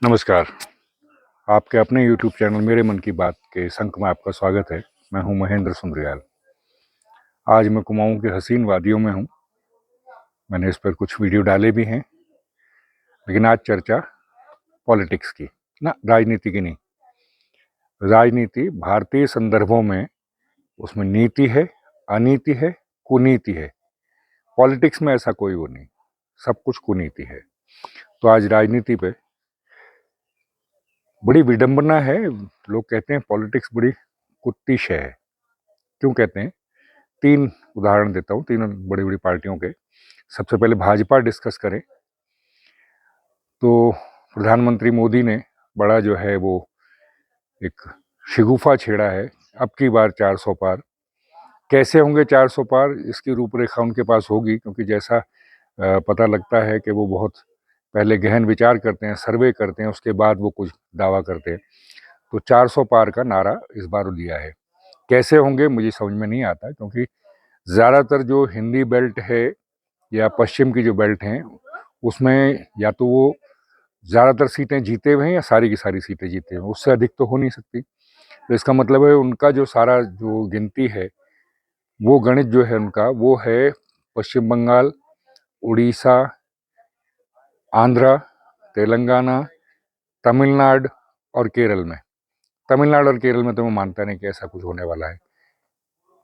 नमस्कार। आपके अपने YouTube चैनल मेरे मन की बात के इस अंक में आपका स्वागत है। मैं हूं महेंद्र सुंदरियाल। आज मैं कुमाऊं के हसीन वादियों में हूं। मैंने इस पर कुछ वीडियो डाले भी हैं, लेकिन आज चर्चा पॉलिटिक्स की, ना राजनीति की नहीं। राजनीति भारतीय संदर्भों में उसमें नीति है, अनीति है, कुनीति है। पॉलिटिक्स में ऐसा कोई वो नहीं, सब कुछ कुनीति है। तो आज राजनीति पे बड़ी विडंबना है। लोग कहते हैं पॉलिटिक्स बड़ी कुत्ती शय है। क्यों कहते हैं? 3 उदाहरण देता हूँ, तीनों बड़ी बड़ी पार्टियों के। सबसे पहले भाजपा डिस्कस करें तो प्रधानमंत्री मोदी ने बड़ा जो है वो एक शिगुफा छेड़ा है, अब की बार 400 पार। कैसे होंगे 400 पार, इसकी रूपरेखा उनके पास होगी, क्योंकि जैसा पता लगता है कि वो बहुत पहले गहन विचार करते हैं, सर्वे करते हैं, उसके बाद वो कुछ दावा करते हैं। तो 400 पार का नारा इस बार दिया है। कैसे होंगे मुझे समझ में नहीं आता, क्योंकि ज़्यादातर जो हिंदी बेल्ट है या पश्चिम की जो बेल्ट हैं उसमें या तो वो ज़्यादातर सीटें जीते हुए हैं या सारी की सारी सीटें जीते हुए हैं, उससे अधिक तो हो नहीं सकती। तो इसका मतलब है उनका जो सारा जो गिनती है, वो गणित जो है उनका, वो है पश्चिम बंगाल, उड़ीसा, आंध्र, तेलंगाना, तमिलनाडु और केरल में। तमिलनाडु और केरल में तो मैं मानता नहीं कि ऐसा कुछ होने वाला है,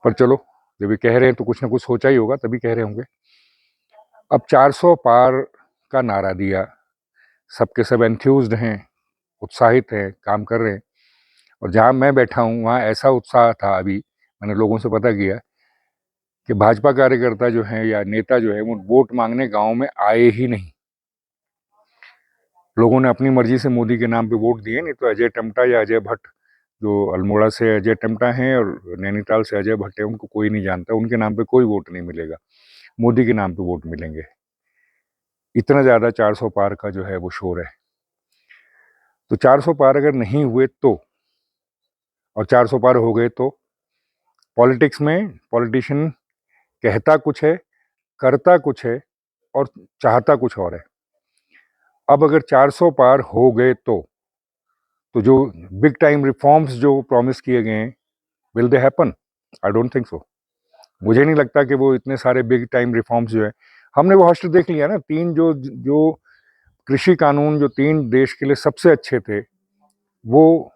पर चलो, जब ये कह रहे हैं तो कुछ ना कुछ सोचा ही होगा, तभी कह रहे होंगे। अब 400 पार का नारा दिया, सबके सब एंथ्यूज्ड हैं, उत्साहित हैं, काम कर रहे हैं। और जहाँ मैं बैठा हूँ वहाँ ऐसा उत्साह था, अभी मैंने लोगों से पता किया कि भाजपा कार्यकर्ता जो हैं या नेता जो है वो वोट मांगने गांव में आए ही नहीं। लोगों ने अपनी मर्जी से मोदी के नाम पे वोट दिए, नहीं तो अजय टमटा या अजय भट्ट, जो अल्मोड़ा से अजय टमटा हैं और नैनीताल से अजय भट्ट है, उनको कोई नहीं जानता, उनके नाम पे कोई वोट नहीं मिलेगा, मोदी के नाम पे वोट मिलेंगे। इतना ज़्यादा 400 पार का जो है वो शोर है। तो 400 पार अगर नहीं हुए तो, और 400 पार हो गए तो, पॉलिटिक्स में पॉलिटिशियन कहता कुछ है, करता कुछ है और चाहता कुछ और है। अब अगर 400 पार हो गए तो जो बिग टाइम रिफॉर्म्स जो प्रॉमिस किए गए हैं, will they happen? I don't think so. मुझे नहीं लगता कि वो इतने सारे बिग टाइम रिफॉर्म्स जो है, हमने वो हॉस्टल देख लिया ना, 3 जो जो कृषि कानून जो 3 देश के लिए सबसे अच्छे थे, वो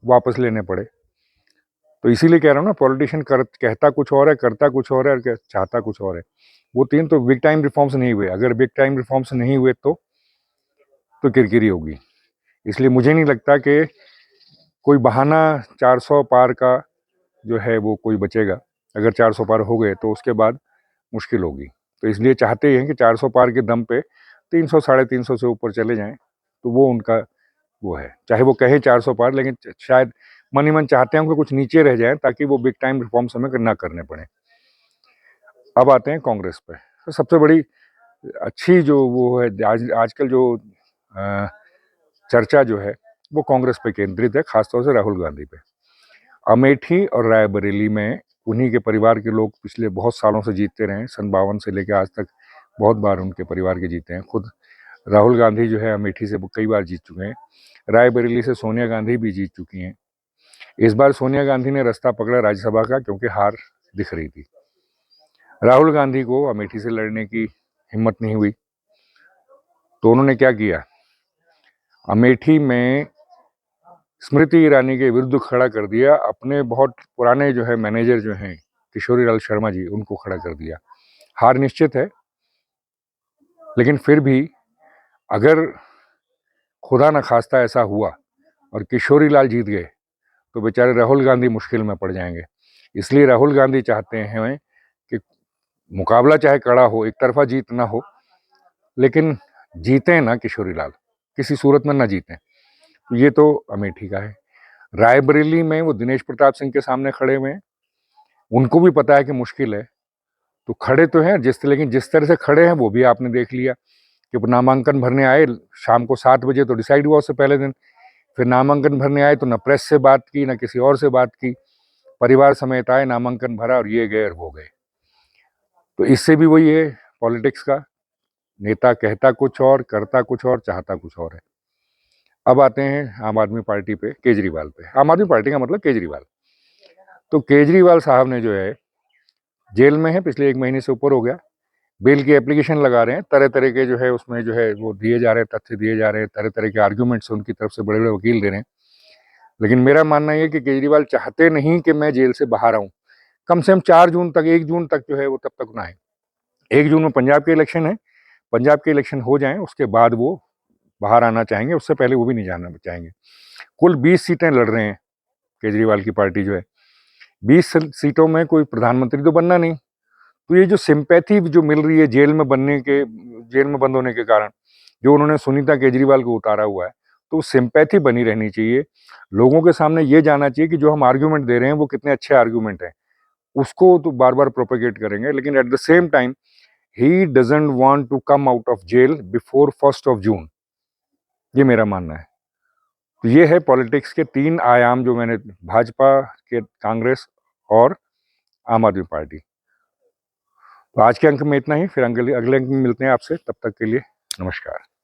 वापस लेने पड़े। तो इसीलिए कह रहा हूँ ना, पॉलिटिशियन कहता कुछ और है, करता कुछ और है और चाहता कुछ और है। वो 3 तो बिग टाइम रिफॉर्म्स नहीं हुए। अगर बिग टाइम रिफॉर्म्स नहीं हुए तो किरकिरी होगी। इसलिए मुझे नहीं लगता कि कोई बहाना 400 पार का जो है वो कोई बचेगा। अगर 400 पार हो गए तो उसके बाद मुश्किल होगी। तो इसलिए चाहते ही हैं कि 400 पार के दम पे 300 साढ़े 300 से ऊपर चले जाएं, तो वो उनका वो है। चाहे वो कहें 400 पार, लेकिन शायद मन ही मन चाहते हैं कि कुछ नीचे रह जाएं, ताकि वो बिग टाइम रिफॉर्म्स हमें ना करने पड़े। अब आते हैं कांग्रेस पे। तो सबसे बड़ी अच्छी जो वो है आजकल जो चर्चा जो है वो कांग्रेस पे केंद्रित है, खासतौर से राहुल गांधी पे। अमेठी और रायबरेली में उन्हीं के परिवार के लोग पिछले बहुत सालों से जीतते रहे हैं। सन 52 से लेकर आज तक बहुत बार उनके परिवार के जीते हैं। खुद राहुल गांधी जो है अमेठी से कई बार जीत चुके हैं। रायबरेली से सोनिया गांधी भी जीत चुकी हैं। इस बार सोनिया गांधी ने रास्ता पकड़ा राज्यसभा का, क्योंकि हार दिख रही थी। राहुल गांधी को अमेठी से लड़ने की हिम्मत नहीं हुई, तो उन्होंने क्या किया, अमेठी में स्मृति ईरानी के विरुद्ध खड़ा कर दिया। अपने बहुत पुराने जो है मैनेजर जो हैं किशोरी लाल शर्मा जी, उनको खड़ा कर दिया। हार निश्चित है, लेकिन फिर भी अगर खुदा न खास्ता ऐसा हुआ और किशोरी लाल जीत गए तो बेचारे राहुल गांधी मुश्किल में पड़ जाएंगे। इसलिए राहुल गांधी चाहते हैं कि मुकाबला चाहे कड़ा हो, एक तरफा जीत ना हो, लेकिन जीतें ना किशोरी लाल, किसी सूरत में ना जीतें। तो ये तो अमेठी का है। रायबरेली में वो दिनेश प्रताप सिंह के सामने खड़े हुए हैं। उनको भी पता है कि मुश्किल है, तो खड़े तो हैं लेकिन जिस तरह से खड़े हैं वो भी आपने देख लिया कि नामांकन भरने आए शाम को 7 बजे, तो डिसाइड हुआ उससे पहले दिन। फिर नामांकन भरने आए तो न प्रेस से बात की, न किसी और से बात की, परिवार समेत आए, नामांकन भरा और ये गए और वो गए। तो इससे भी वही है पॉलिटिक्स का, नेता कहता कुछ और, करता कुछ और, चाहता कुछ और है। अब आते हैं आम आदमी पार्टी पे, केजरीवाल पे। आम आदमी पार्टी का मतलब केजरीवाल। तो केजरीवाल साहब ने जो है जेल में है, पिछले 1 महीने से ऊपर हो गया। बेल की एप्लीकेशन लगा रहे हैं, तरह तरह के जो है उसमें जो है वो दिए जा रहे हैं, तथ्य दिए जा रहे हैं, तरह तरह के आर्ग्यूमेंट्स उनकी तरफ से बड़े बड़े वकील दे रहे हैं। लेकिन मेरा मानना ये कि केजरीवाल चाहते नहीं कि मैं जेल से बाहर आऊं। कम से कम 4 जून तक, 1 जून तक जो है वो तब तक ना है। 1 जून में पंजाब के इलेक्शन है, पंजाब के इलेक्शन हो जाएं उसके बाद वो बाहर आना चाहेंगे, उससे पहले वो भी नहीं जाना चाहेंगे। कुल 20 सीटें लड़ रहे हैं केजरीवाल की पार्टी जो है। 20 सीटों में कोई प्रधानमंत्री तो बनना नहीं। तो ये जो सिंपैथी जो मिल रही है जेल में बंद होने के कारण, जो उन्होंने सुनीता केजरीवाल को उतारा हुआ है, तो सिंपैथी बनी रहनी चाहिए। लोगों के सामने ये जाना चाहिए कि जो हम आर्ग्यूमेंट दे रहे हैं वो कितने अच्छे आर्ग्यूमेंट हैं। उसको तो बार बार प्रोपेगेट करेंगे, लेकिन एट द सेम टाइम ही doesn't want to come out of jail before 1 June. ये मेरा मानना है। तो ये है पॉलिटिक्स के 3 आयाम जो मैंने, भाजपा के, कांग्रेस और आम आदमी पार्टी। तो आज के अंक में इतना ही, फिर अगले अंक में मिलते हैं आपसे। तब तक के लिए नमस्कार।